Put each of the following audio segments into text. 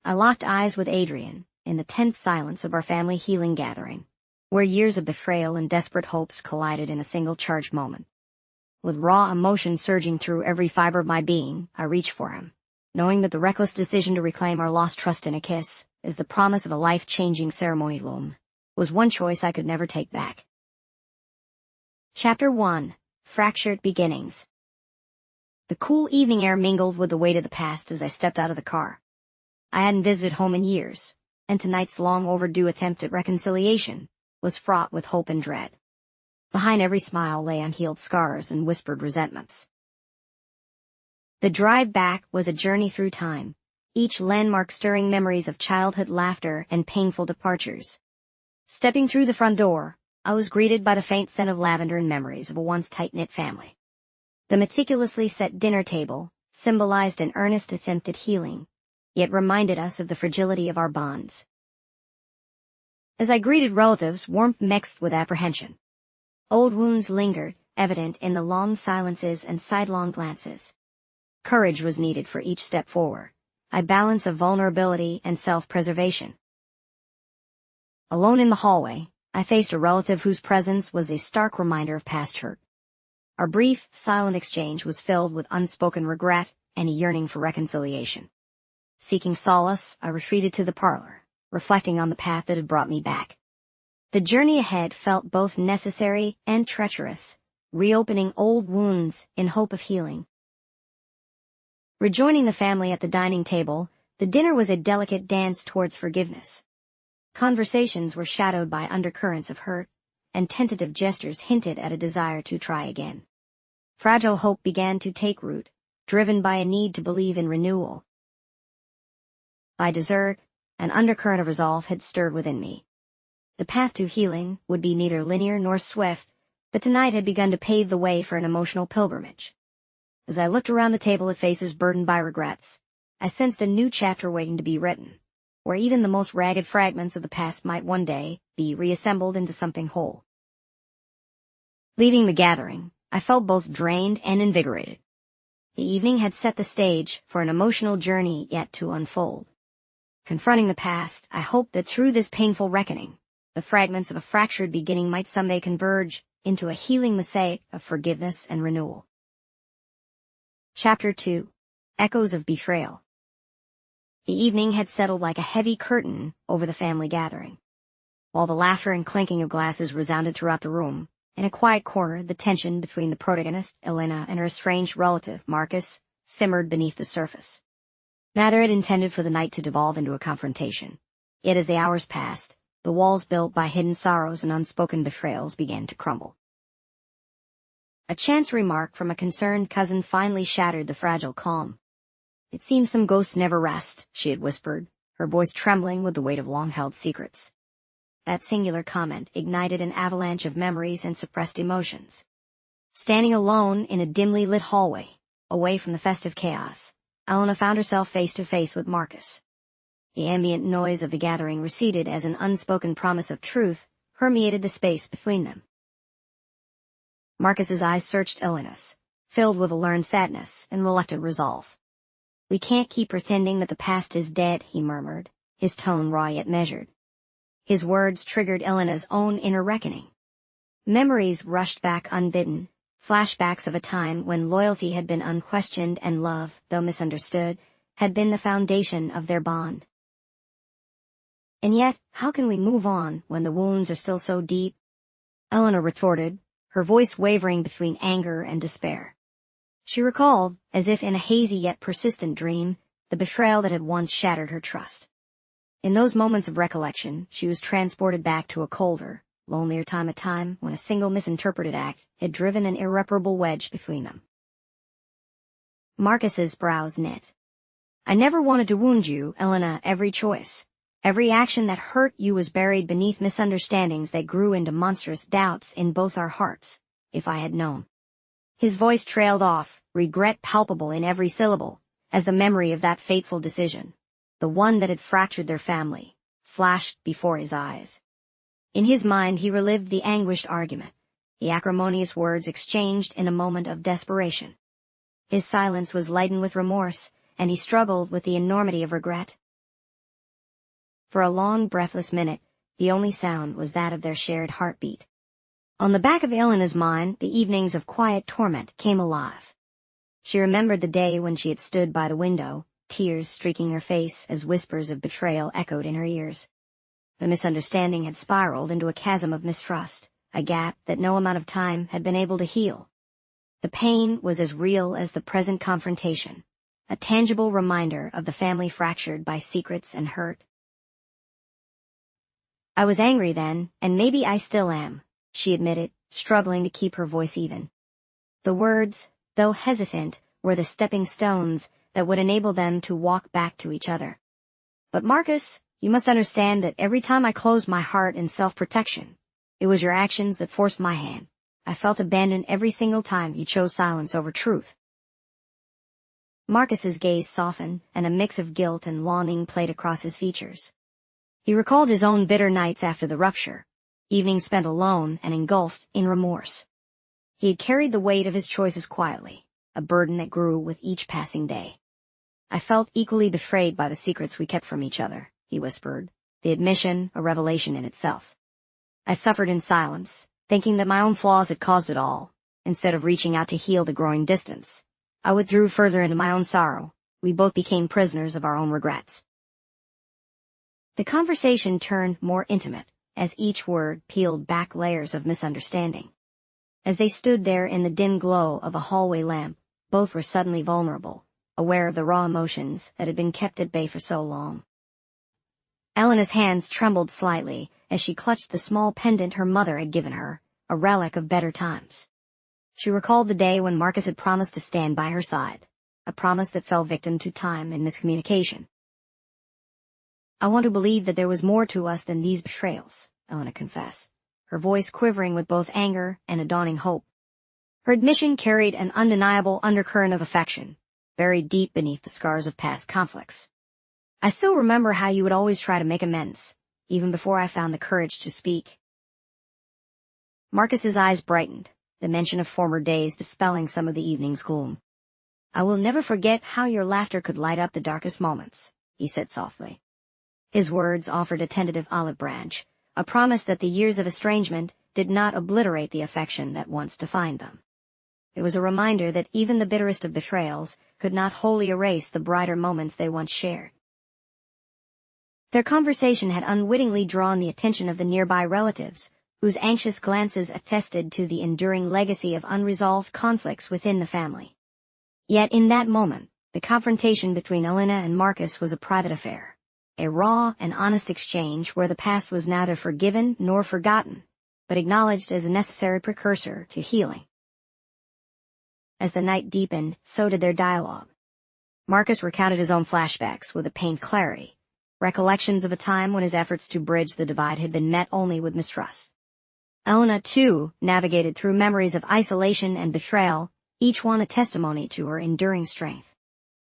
I locked eyes with Adrian in the tense silence of our family healing gathering, where years of betrayal and desperate hopes collided in a single charged moment. With raw emotion surging through every fiber of my being, I reached for him, knowing that the reckless decision to reclaim our lost trust in a kiss, as the promise of a life-changing ceremony loomed, was one choice I could never take back. Chapter 1. Fractured Beginnings. The cool evening air mingled with the weight of the past as I stepped out of the car. I hadn't visited home in years, and tonight's long-overdue attempt at reconciliation was fraught with hope and dread. Behind every smile lay unhealed scars and whispered resentments. The drive back was a journey through time, each landmark stirring memories of childhood laughter and painful departures. Stepping through the front door, I was greeted by the faint scent of lavender and memories of a once tight-knit family. The meticulously set dinner table symbolized an earnest attempt at healing, yet reminded us of the fragility of our bonds. As I greeted relatives, warmth mixed with apprehension. Old wounds lingered, evident in the long silences and sidelong glances. Courage was needed for each step forward, a balance of vulnerability and self-preservation. Alone in the hallway, I faced a relative whose presence was a stark reminder of past hurt. Our brief, silent exchange was filled with unspoken regret and a yearning for reconciliation. Seeking solace, I retreated to the parlor, reflecting on the path that had brought me back. The journey ahead felt both necessary and treacherous, reopening old wounds in hope of healing. Rejoining the family at the dining table, the dinner was a delicate dance towards forgiveness. Conversations were shadowed by undercurrents of hurt, and tentative gestures hinted at a desire to try again. Fragile hope began to take root, driven by a need to believe in renewal. By dessert, an undercurrent of resolve had stirred within me. The path to healing would be neither linear nor swift, but tonight had begun to pave the way for an emotional pilgrimage. As I looked around the table at faces burdened by regrets, I sensed a new chapter waiting to be written, where even the most ragged fragments of the past might one day be reassembled into something whole. Leaving the gathering, I felt both drained and invigorated. The evening had set the stage for an emotional journey yet to unfold. Confronting the past, I hoped that through this painful reckoning, the fragments of a fractured beginning might someday converge into a healing mosaic of forgiveness and renewal. Chapter 2. Echoes of Betrayal. The evening had settled like a heavy curtain over the family gathering. While the laughter and clinking of glasses resounded throughout the room, in a quiet corner the tension between the protagonist, Elena, and her estranged relative, Marcus, simmered beneath the surface. Matter had intended for the night to devolve into a confrontation. Yet as the hours passed, the walls built by hidden sorrows and unspoken betrayals began to crumble. A chance remark from a concerned cousin finally shattered the fragile calm. "It seems some ghosts never rest," she had whispered, her voice trembling with the weight of long-held secrets. That singular comment ignited an avalanche of memories and suppressed emotions. Standing alone in a dimly lit hallway, away from the festive chaos, Elena found herself face to face with Marcus. The ambient noise of the gathering receded as an unspoken promise of truth permeated the space between them. Marcus's eyes searched Elena's, filled with a learned sadness and reluctant resolve. "We can't keep pretending that the past is dead," he murmured, his tone raw yet measured. His words triggered Elena's own inner reckoning. Memories rushed back unbidden, flashbacks of a time when loyalty had been unquestioned and love, though misunderstood, had been the foundation of their bond. "And yet, how can we move on when the wounds are still so deep?" Elena retorted, her voice wavering between anger and despair. She recalled, as if in a hazy yet persistent dream, the betrayal that had once shattered her trust. In those moments of recollection, she was transported back to a colder, lonelier time at time when a single misinterpreted act had driven an irreparable wedge between them. Marcus's brows knit. "I never wanted to wound you, Elena. Every choice, every action that hurt you was buried beneath misunderstandings that grew into monstrous doubts in both our hearts, if I had known." His voice trailed off, regret palpable in every syllable, as the memory of that fateful decision, the one that had fractured their family, flashed before his eyes. In his mind he relived the anguished argument, the acrimonious words exchanged in a moment of desperation. His silence was lightened with remorse, and he struggled with the enormity of regret. For a long, breathless minute, the only sound was that of their shared heartbeat. On the back of Elena's mind, the evenings of quiet torment came alive. She remembered the day when she had stood by the window, tears streaking her face as whispers of betrayal echoed in her ears. The misunderstanding had spiraled into a chasm of mistrust, a gap that no amount of time had been able to heal. The pain was as real as the present confrontation, a tangible reminder of the family fractured by secrets and hurt. "I was angry then, and maybe I still am," she admitted, struggling to keep her voice even. The words, though hesitant, were the stepping stones that would enable them to walk back to each other. "But Marcus, you must understand that every time I closed my heart in self-protection, it was your actions that forced my hand. I felt abandoned every single time you chose silence over truth." Marcus's gaze softened, and a mix of guilt and longing played across his features. He recalled his own bitter nights after the rupture, evenings spent alone and engulfed in remorse. He had carried the weight of his choices quietly, a burden that grew with each passing day. "I felt equally betrayed by the secrets we kept from each other," he whispered, the admission a revelation in itself. "I suffered in silence, thinking that my own flaws had caused it all. Instead of reaching out to heal the growing distance, I withdrew further into my own sorrow. We both became prisoners of our own regrets." The conversation turned more intimate as each word peeled back layers of misunderstanding. As they stood there in the dim glow of a hallway lamp, both were suddenly vulnerable, aware of the raw emotions that had been kept at bay for so long. Elena's hands trembled slightly as she clutched the small pendant her mother had given her, a relic of better times. She recalled the day when Marcus had promised to stand by her side, a promise that fell victim to time and miscommunication. "I want to believe that there was more to us than these betrayals," Elena confessed, her voice quivering with both anger and a dawning hope. Her admission carried an undeniable undercurrent of affection, buried deep beneath the scars of past conflicts. "I still remember how you would always try to make amends, even before I found the courage to speak." Marcus's eyes brightened, the mention of former days dispelling some of the evening's gloom. "I will never forget how your laughter could light up the darkest moments," he said softly. His words offered a tentative olive branch, a promise that the years of estrangement did not obliterate the affection that once defined them. It was a reminder that even the bitterest of betrayals could not wholly erase the brighter moments they once shared. Their conversation had unwittingly drawn the attention of the nearby relatives, whose anxious glances attested to the enduring legacy of unresolved conflicts within the family. Yet in that moment, the confrontation between Elena and Marcus was a private affair. A raw and honest exchange where the past was neither forgiven nor forgotten, but acknowledged as a necessary precursor to healing. As the night deepened, so did their dialogue. Marcus recounted his own flashbacks with a pained clarity, recollections of a time when his efforts to bridge the divide had been met only with mistrust. Elena, too, navigated through memories of isolation and betrayal, each one a testimony to her enduring strength.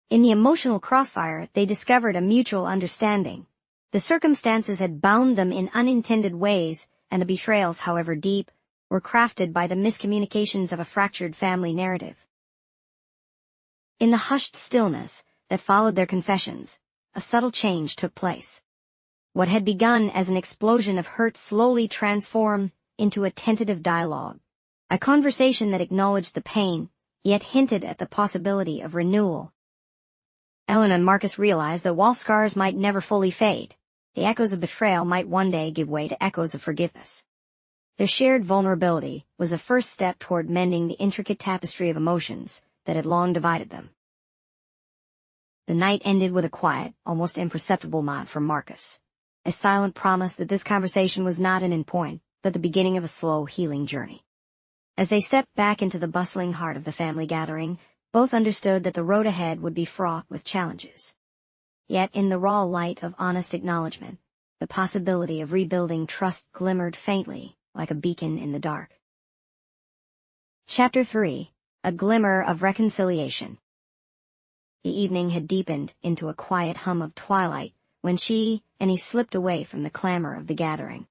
In the emotional crossfire, they discovered a mutual understanding. The circumstances had bound them in unintended ways, and the betrayals, however deep, were crafted by the miscommunications of a fractured family narrative. In the hushed stillness that followed their confessions, a subtle change took place. What had begun as an explosion of hurt slowly transformed into a tentative dialogue, a conversation that acknowledged the pain, yet hinted at the possibility of renewal. Elena and Marcus realized that while scars might never fully fade, the echoes of betrayal might one day give way to echoes of forgiveness. Their shared vulnerability was a first step toward mending the intricate tapestry of emotions that had long divided them. The night ended with a quiet, almost imperceptible nod from Marcus, a silent promise that this conversation was not an endpoint, but the beginning of a slow healing journey. As they stepped back into the bustling heart of the family gathering, both understood that the road ahead would be fraught with challenges. Yet in the raw light of honest acknowledgement, the possibility of rebuilding trust glimmered faintly, like a beacon in the dark. Chapter 3. A Glimmer of Reconciliation. The evening had deepened into a quiet hum of twilight when she and he slipped away from the clamor of the gathering.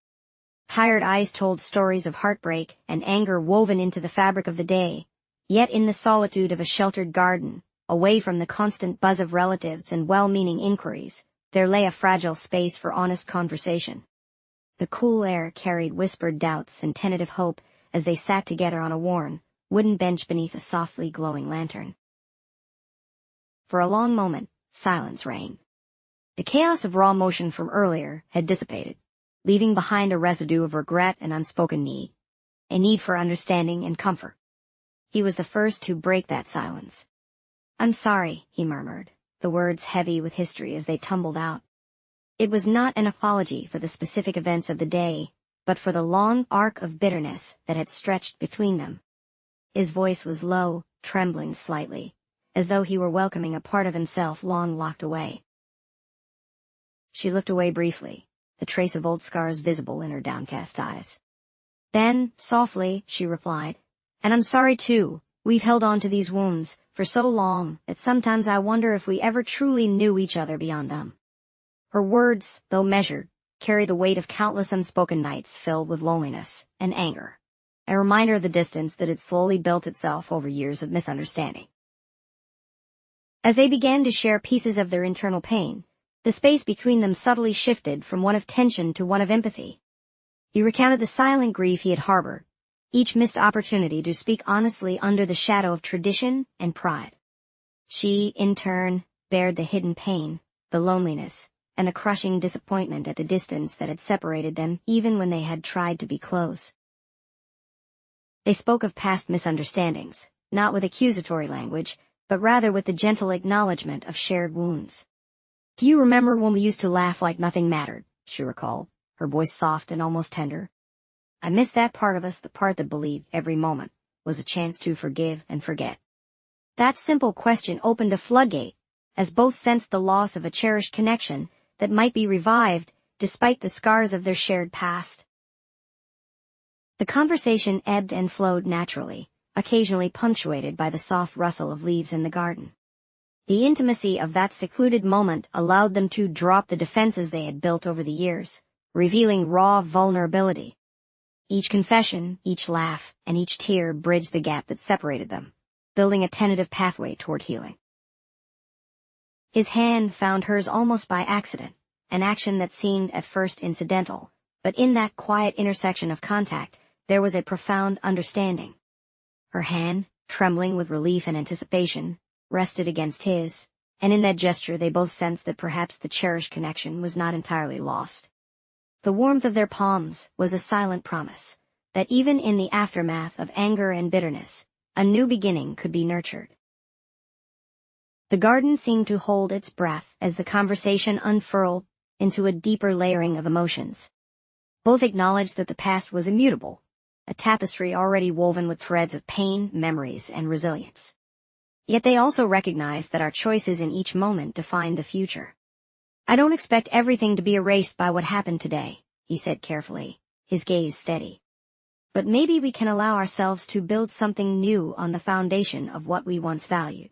Tired eyes told stories of heartbreak and anger woven into the fabric of the day. Yet in the solitude of a sheltered garden, away from the constant buzz of relatives and well-meaning inquiries, there lay a fragile space for honest conversation. The cool air carried whispered doubts and tentative hope as they sat together on a worn, wooden bench beneath a softly glowing lantern. For a long moment, silence reigned. The chaos of raw motion from earlier had dissipated, leaving behind a residue of regret and unspoken need, a need for understanding and comfort. He was the first to break that silence. "I'm sorry," he murmured, the words heavy with history as they tumbled out. It was not an apology for the specific events of the day, but for the long arc of bitterness that had stretched between them. His voice was low, trembling slightly, as though he were welcoming a part of himself long locked away. She looked away briefly, the trace of old scars visible in her downcast eyes. Then, softly, she replied, "And I'm sorry too. We've held on to these wounds for so long that sometimes I wonder if we ever truly knew each other beyond them." Her words, though measured, carried the weight of countless unspoken nights filled with loneliness and anger, a reminder of the distance that had slowly built itself over years of misunderstanding. As they began to share pieces of their internal pain, the space between them subtly shifted from one of tension to one of empathy. He recounted the silent grief he had harbored, each missed opportunity to speak honestly under the shadow of tradition and pride. She, in turn, bared the hidden pain, the loneliness, and the crushing disappointment at the distance that had separated them even when they had tried to be close. They spoke of past misunderstandings, not with accusatory language, but rather with the gentle acknowledgement of shared wounds. "Do you remember when we used to laugh like nothing mattered?" she recalled, her voice soft and almost tender. "I miss that part of us, the part that believed every moment was a chance to forgive and forget." That simple question opened a floodgate, as both sensed the loss of a cherished connection that might be revived despite the scars of their shared past. The conversation ebbed and flowed naturally, occasionally punctuated by the soft rustle of leaves in the garden. The intimacy of that secluded moment allowed them to drop the defenses they had built over the years, revealing raw vulnerability. Each confession, each laugh, and each tear bridged the gap that separated them, building a tentative pathway toward healing. His hand found hers almost by accident, an action that seemed at first incidental, but in that quiet intersection of contact, there was a profound understanding. Her hand, trembling with relief and anticipation, rested against his, and in that gesture they both sensed that perhaps the cherished connection was not entirely lost. The warmth of their palms was a silent promise that even in the aftermath of anger and bitterness, a new beginning could be nurtured. The garden seemed to hold its breath as the conversation unfurled into a deeper layering of emotions. Both acknowledged that the past was immutable, a tapestry already woven with threads of pain, memories, and resilience. Yet they also recognized that our choices in each moment define the future. "I don't expect everything to be erased by what happened today," he said carefully, his gaze steady. "But maybe we can allow ourselves to build something new on the foundation of what we once valued."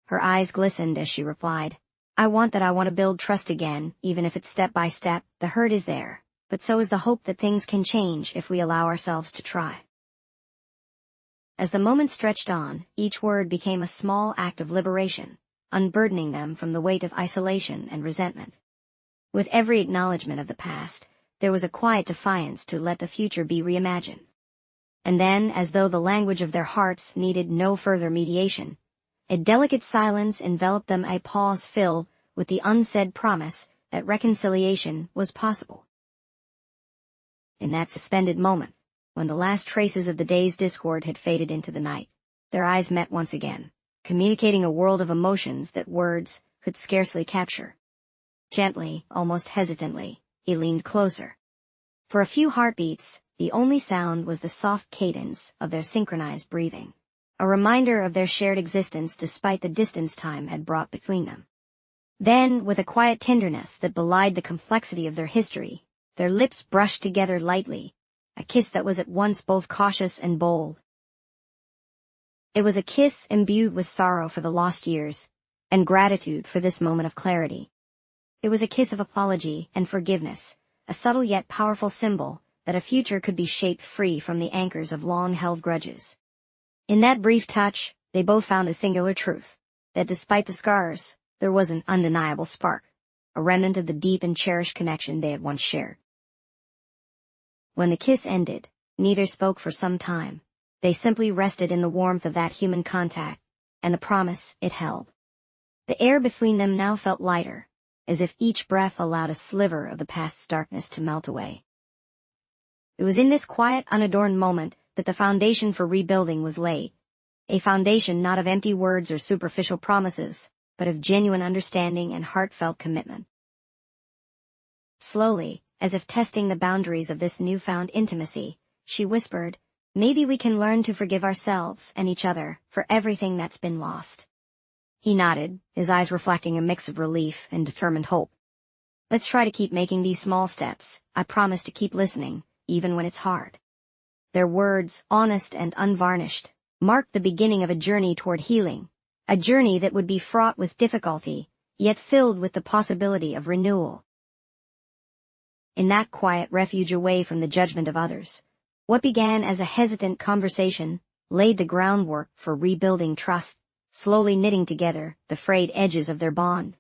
Her eyes glistened as she replied, I want to build trust again, even if it's step by step. The hurt is there, but so is the hope that things can change if we allow ourselves to try." As the moment stretched on, each word became a small act of liberation, unburdening them from the weight of isolation and resentment. With every acknowledgement of the past, there was a quiet defiance to let the future be reimagined. And then, as though the language of their hearts needed no further mediation, a delicate silence enveloped them, a pause filled with the unsaid promise that reconciliation was possible. In that suspended moment, when the last traces of the day's discord had faded into the night, their eyes met once again, communicating a world of emotions that words could scarcely capture. Gently, almost hesitantly, he leaned closer. For a few heartbeats, the only sound was the soft cadence of their synchronized breathing, a reminder of their shared existence despite the distance time had brought between them. Then, with a quiet tenderness that belied the complexity of their history, their lips brushed together lightly, a kiss that was at once both cautious and bold. It was a kiss imbued with sorrow for the lost years, and gratitude for this moment of clarity. It was a kiss of apology and forgiveness, a subtle yet powerful symbol that a future could be shaped free from the anchors of long-held grudges. In that brief touch, they both found a singular truth, that despite the scars, there was an undeniable spark, a remnant of the deep and cherished connection they had once shared. When the kiss ended, neither spoke for some time. They simply rested in the warmth of that human contact, and the promise it held. The air between them now felt lighter, as if each breath allowed a sliver of the past's darkness to melt away. It was in this quiet, unadorned moment that the foundation for rebuilding was laid, a foundation not of empty words or superficial promises, but of genuine understanding and heartfelt commitment. Slowly, as if testing the boundaries of this newfound intimacy, she whispered, "Maybe we can learn to forgive ourselves and each other for everything that's been lost." He nodded, his eyes reflecting a mix of relief and determined hope. "Let's try to keep making these small steps. I promise to keep listening, even when it's hard." Their words, honest and unvarnished, marked the beginning of a journey toward healing, a journey that would be fraught with difficulty, yet filled with the possibility of renewal. In that quiet refuge away from the judgment of others, what began as a hesitant conversation laid the groundwork for rebuilding trust, slowly knitting together the frayed edges of their bond.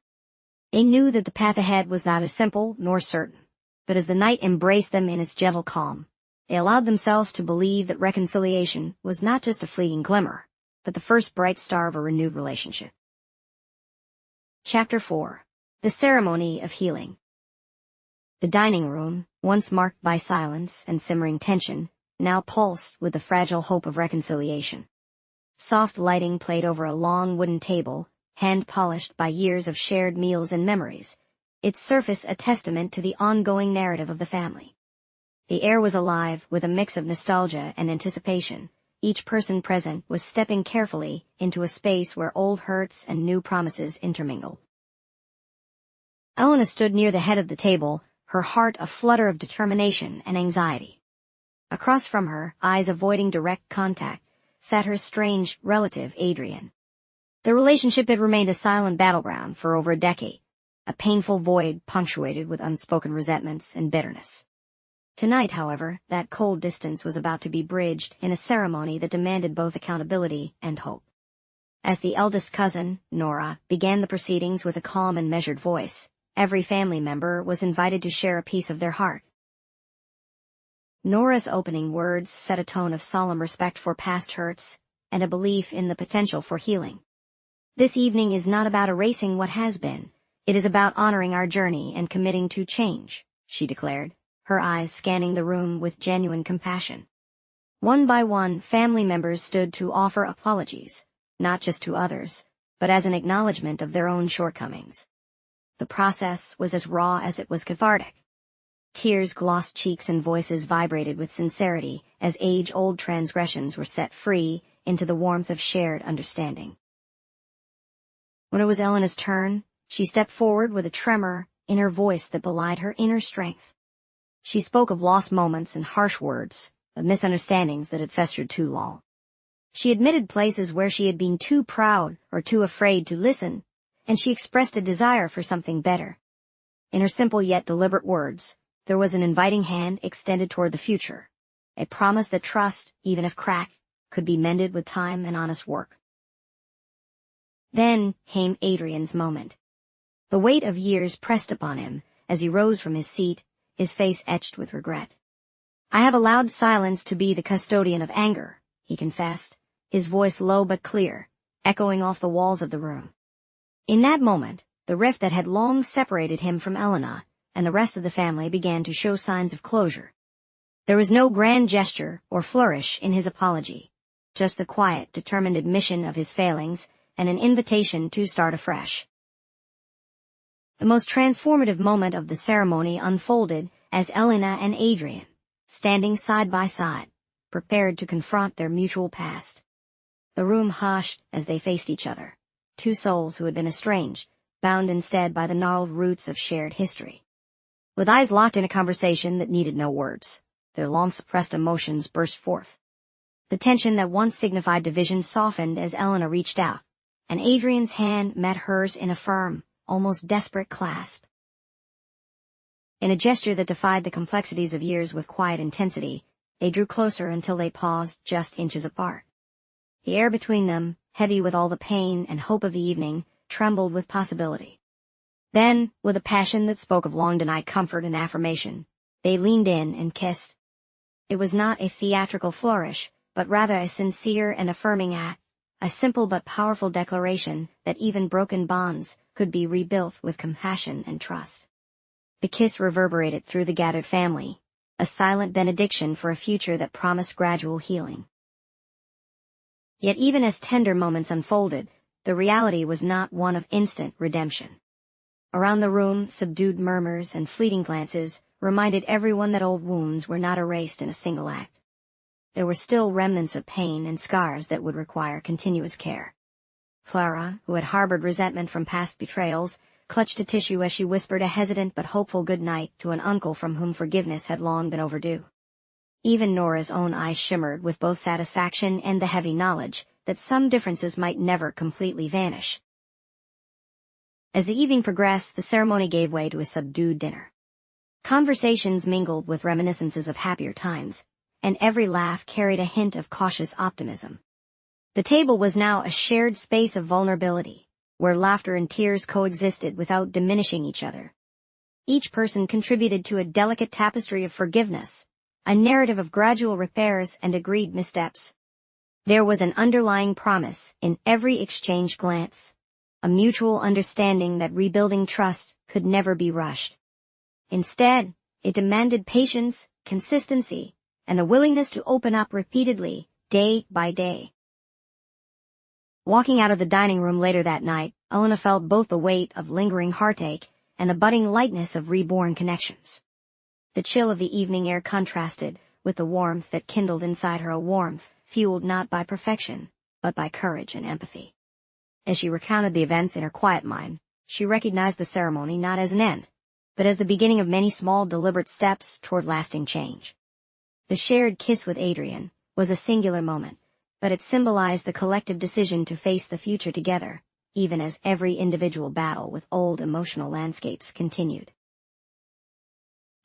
They knew that the path ahead was neither simple nor certain, but as the night embraced them in its gentle calm, they allowed themselves to believe that reconciliation was not just a fleeting glimmer, but the first bright star of a renewed relationship. Chapter 4. The Ceremony of Healing. The dining room, once marked by silence and simmering tension, now pulsed with the fragile hope of reconciliation. Soft lighting played over a long wooden table, hand-polished by years of shared meals and memories, its surface a testament to the ongoing narrative of the family. The air was alive with a mix of nostalgia and anticipation. Each person present was stepping carefully into a space where old hurts and new promises intermingled. Elena stood near the head of the table, her heart a flutter of determination and anxiety. Across from her, eyes avoiding direct contact, sat her estranged relative, Adrian. Their relationship had remained a silent battleground for over a decade, a painful void punctuated with unspoken resentments and bitterness. Tonight, however, that cold distance was about to be bridged in a ceremony that demanded both accountability and hope. As the eldest cousin, Nora, began the proceedings with a calm and measured voice, every family member was invited to share a piece of their heart. Nora's opening words set a tone of solemn respect for past hurts and a belief in the potential for healing. "This evening is not about erasing what has been. It is about honoring our journey and committing to change," she declared, her eyes scanning the room with genuine compassion. One by one, family members stood to offer apologies, not just to others, but as an acknowledgement of their own shortcomings. The process was as raw as it was cathartic. Tears glossed cheeks and voices vibrated with sincerity as age-old transgressions were set free into the warmth of shared understanding. When it was Elena's turn, she stepped forward with a tremor in her voice that belied her inner strength. She spoke of lost moments and harsh words, of misunderstandings that had festered too long. She admitted places where she had been too proud or too afraid to listen, and she expressed a desire for something better. In her simple yet deliberate words, there was an inviting hand extended toward the future, a promise that trust, even if cracked, could be mended with time and honest work. Then came Adrian's moment. The weight of years pressed upon him as he rose from his seat, his face etched with regret. "I have allowed silence to be the custodian of anger," he confessed, his voice low but clear, echoing off the walls of the room. In that moment, the rift that had long separated him from Elena and the rest of the family began to show signs of closure. There was no grand gesture or flourish in his apology, just the quiet, determined admission of his failings and an invitation to start afresh. The most transformative moment of the ceremony unfolded as Elena and Adrian, standing side by side, prepared to confront their mutual past. The room hushed as they faced each other, two souls who had been estranged, bound instead by the gnarled roots of shared history. With eyes locked in a conversation that needed no words, their long-suppressed emotions burst forth. The tension that once signified division softened as Elena reached out, and Adrian's hand met hers in a firm, almost desperate clasp. In a gesture that defied the complexities of years with quiet intensity, they drew closer until they paused just inches apart. The air between them, heavy with all the pain and hope of the evening, trembled with possibility. Then, with a passion that spoke of long-denied comfort and affirmation, they leaned in and kissed. It was not a theatrical flourish, but rather a sincere and affirming act, a simple but powerful declaration that even broken bonds could be rebuilt with compassion and trust. The kiss reverberated through the gathered family, a silent benediction for a future that promised gradual healing. Yet even as tender moments unfolded, the reality was not one of instant redemption. Around the room, subdued murmurs and fleeting glances reminded everyone that old wounds were not erased in a single act. There were still remnants of pain and scars that would require continuous care. Clara, who had harbored resentment from past betrayals, clutched a tissue as she whispered a hesitant but hopeful good night to an uncle from whom forgiveness had long been overdue. Even Nora's own eyes shimmered with both satisfaction and the heavy knowledge that some differences might never completely vanish. As the evening progressed, the ceremony gave way to a subdued dinner. Conversations mingled with reminiscences of happier times, and every laugh carried a hint of cautious optimism. The table was now a shared space of vulnerability, where laughter and tears coexisted without diminishing each other. Each person contributed to a delicate tapestry of forgiveness, a narrative of gradual repairs and agreed missteps. There was an underlying promise in every exchanged glance, a mutual understanding that rebuilding trust could never be rushed. Instead, it demanded patience, consistency, and a willingness to open up repeatedly, day by day. Walking out of the dining room later that night, Elena felt both the weight of lingering heartache and the budding lightness of reborn connections. The chill of the evening air contrasted with the warmth that kindled inside her, a warmth fueled not by perfection, but by courage and empathy. As she recounted the events in her quiet mind, she recognized the ceremony not as an end, but as the beginning of many small deliberate steps toward lasting change. The shared kiss with Adrian was a singular moment, but it symbolized the collective decision to face the future together, even as every individual battle with old emotional landscapes continued.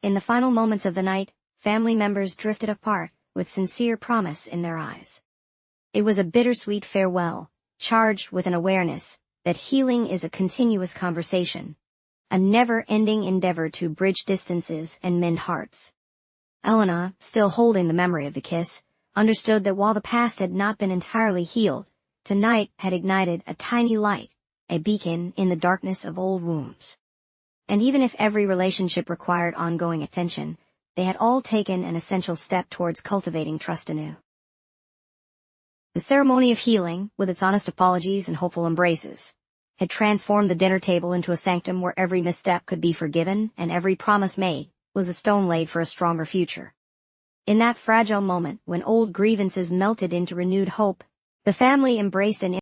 In the final moments of the night, family members drifted apart with sincere promise in their eyes. It was a bittersweet farewell, charged with an awareness that healing is a continuous conversation, a never-ending endeavor to bridge distances and mend hearts. Elena, still holding the memory of the kiss, understood that while the past had not been entirely healed, tonight had ignited a tiny light, a beacon in the darkness of old wounds. And even if every relationship required ongoing attention, they had all taken an essential step towards cultivating trust anew. The ceremony of healing, with its honest apologies and hopeful embraces, had transformed the dinner table into a sanctum where every misstep could be forgiven and every promise made was a stone laid for a stronger future. In that fragile moment, when old grievances melted into renewed hope, the family embraced an